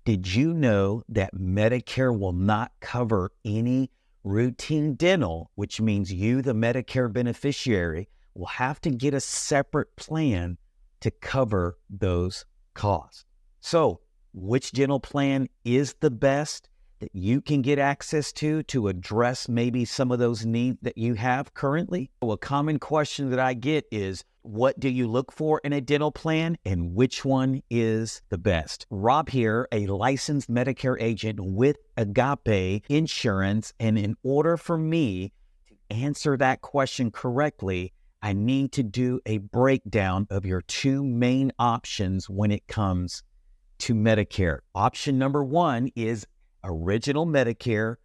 Did you know that Medicare will not cover any routine dental, which means you, the Medicare beneficiary, will have to get a separate plan to cover those costs? So, which dental plan is the best that you can get access to address maybe some of those needs that you have currently? So a common question that I get is, what do you look for in a dental plan and which one is the best? Rob here, a licensed Medicare agent with Agape Insurance, and in order for me to answer that question correctly, I need to do a breakdown of your two main options when it comes to Medicare. Option number one is original Medicare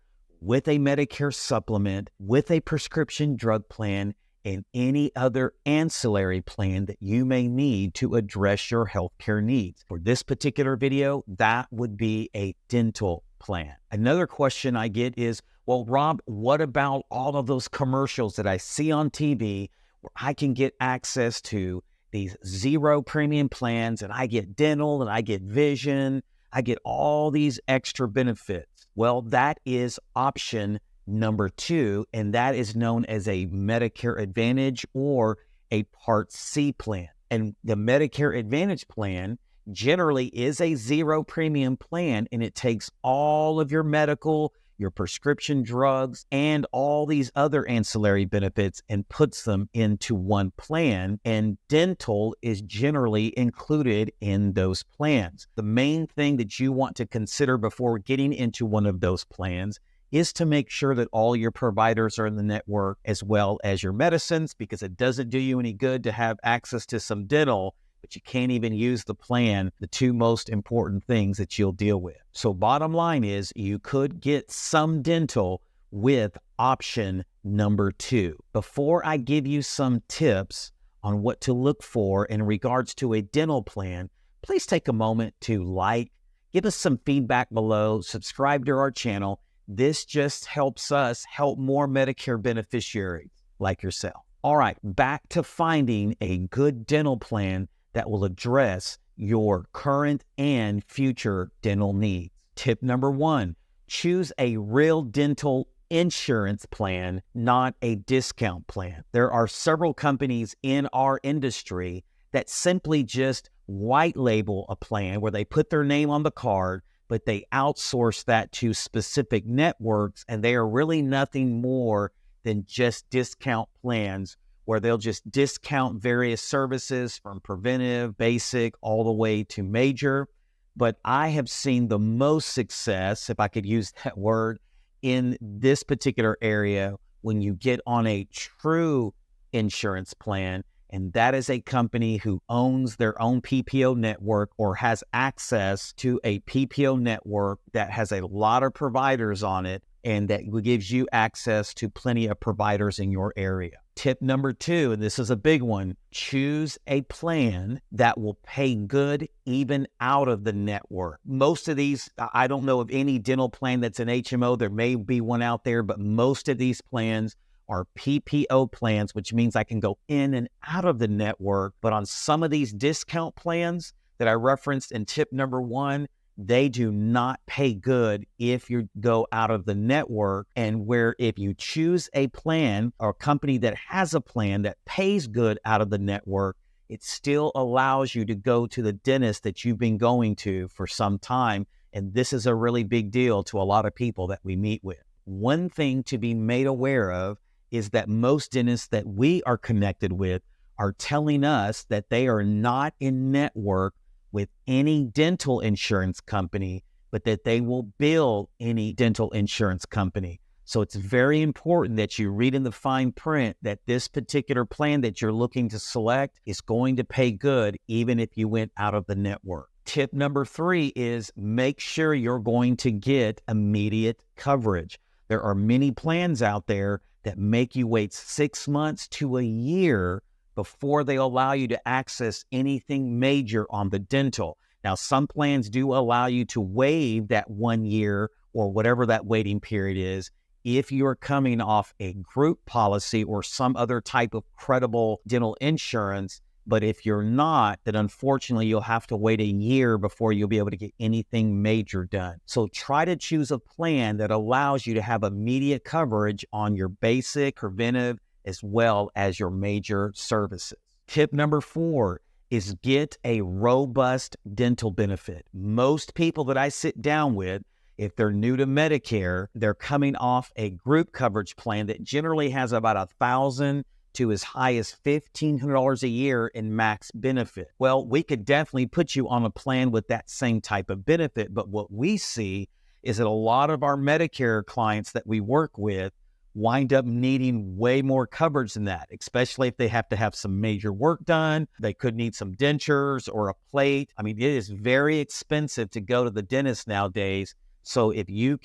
with a Medicare supplement, with a prescription drug plan, and any other ancillary plan that you may need to address your healthcare needs. For this particular video, that would be a dental plan. Another question I get is, well, Rob, what about all of those commercials that I see on TV where I can get access to these zero premium plans and I get dental and I get vision, I get all these extra benefits? Well, that is option number two, and that is known as a Medicare Advantage or a Part C plan. And the Medicare Advantage plan generally is a zero premium plan, and it takes all of your medical, your prescription drugs, and all these other ancillary benefits and puts them into one plan. And dental is generally included in those plans. The main thing that you want to consider before getting into one of those plans is to make sure that all your providers are in the network as well as your medicines, because it doesn't do you any good to have access to some dental, but you can't even use the plan, the two most important things that you'll deal with. So bottom line is, you could get some dental with option number two. Before I give you some tips on what to look for in regards to a dental plan, please take a moment to give us some feedback below, subscribe to our channel. This just helps us help more Medicare beneficiaries like yourself. All right, back to finding a good dental plan that will address your current and future dental needs. Tip number one, choose a real dental insurance plan, not a discount plan. There are several companies in our industry that simply just white label a plan where they put their name on the card, but they outsource that to specific networks, and they are really nothing more than just discount plans where they'll just discount various services from preventive, basic, all the way to major. But I have seen the most success, if I could use that word, in this particular area when you get on a true insurance plan, and that is a company who owns their own PPO network or has access to a PPO network that has a lot of providers on it, and that gives you access to plenty of providers in your area. Tip number two, and this is a big one, choose a plan that will pay good even out of the network. Most of these, I don't know of any dental plan that's an HMO. There may be one out there, but most of these plans are PPO plans, which means I can go in and out of the network. But on some of these discount plans that I referenced in tip number one, they do not pay good if you go out of the network. And where if you choose a plan or a company that has a plan that pays good out of the network, it still allows you to go to the dentist that you've been going to for some time. And this is a really big deal to a lot of people that we meet with. One thing to be made aware of is that most dentists that we are connected with are telling us that they are not in network with any dental insurance company, but that they will bill any dental insurance company. So it's very important that you read in the fine print that this particular plan that you're looking to select is going to pay good even if you went out of the network. Tip number three is make sure you're going to get immediate coverage. There are many plans out there that make you wait 6 months to a year before they allow you to access anything major on the dental. Now, some plans do allow you to waive that 1 year or whatever that waiting period is if you're coming off a group policy or some other type of credible dental insurance But if you're not, then unfortunately, you'll have to wait a year before you'll be able to get anything major done. So try to choose a plan that allows you to have immediate coverage on your basic, preventive, as well as your major services. Tip number 4 is get a robust dental benefit. Most people that I sit down with, if they're new to Medicare, they're coming off a group coverage plan that generally has about $1,000 to as high as $1,500 a year in max benefit. Well, we could definitely put you on a plan with that same type of benefit, but what we see is that a lot of our Medicare clients that we work with wind up needing way more coverage than that, especially if they have to have some major work done. They could need some dentures or a plate. I mean, it is very expensive to go to the dentist nowadays. So if you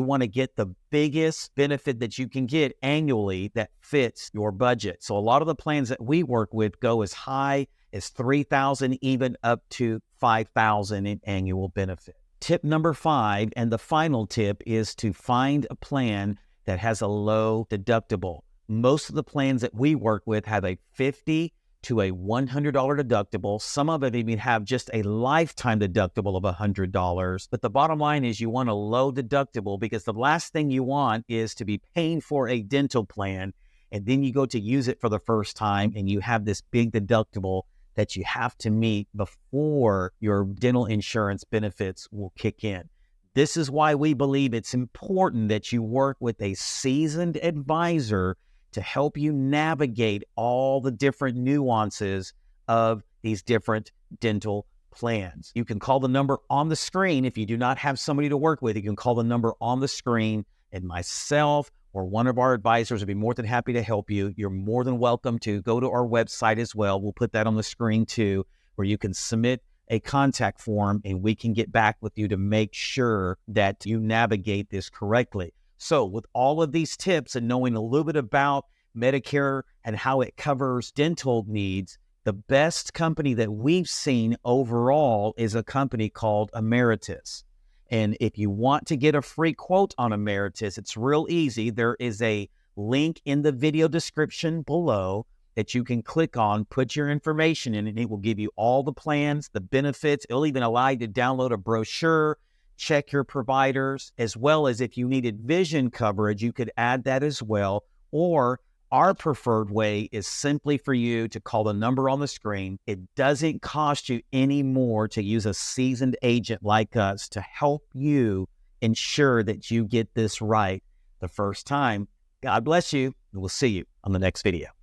want to get the biggest benefit that you can get annually that fits your budget. So a lot of the plans that we work with go as high as $3,000, even up to $5,000 in annual benefit. Tip number 5, and the final tip, is to find a plan that has a low deductible. Most of the plans that we work with have a $50 to a $100 deductible. Some of them even have just a lifetime deductible of $100. But the bottom line is you want a low deductible, because the last thing you want is to be paying for a dental plan and then you go to use it for the first time and you have this big deductible that you have to meet before your dental insurance benefits will kick in. This is why we believe it's important that you work with a seasoned advisor to help you navigate all the different nuances of these different dental plans. You can call the number on the screen. If you do not have somebody to work with, you can call the number on the screen, and myself or one of our advisors would be more than happy to help you. You're more than welcome to go to our website as well. We'll put that on the screen too, where you can submit a contact form and we can get back with you to make sure that you navigate this correctly. So with all of these tips and knowing a little bit about Medicare and how it covers dental needs, the best company that we've seen overall is a company called Emeritus. And if you want to get a free quote on Emeritus, it's real easy. There is a link in the video description below that you can click on, put your information in, and it will give you all the plans, the benefits. It'll even allow you to download a brochure, check your providers, as well as if you needed vision coverage, you could add that as well. Or our preferred way is simply for you to call the number on the screen. It doesn't cost you any more to use a seasoned agent like us to help you ensure that you get this right the first time. God bless you, and we'll see you on the next video.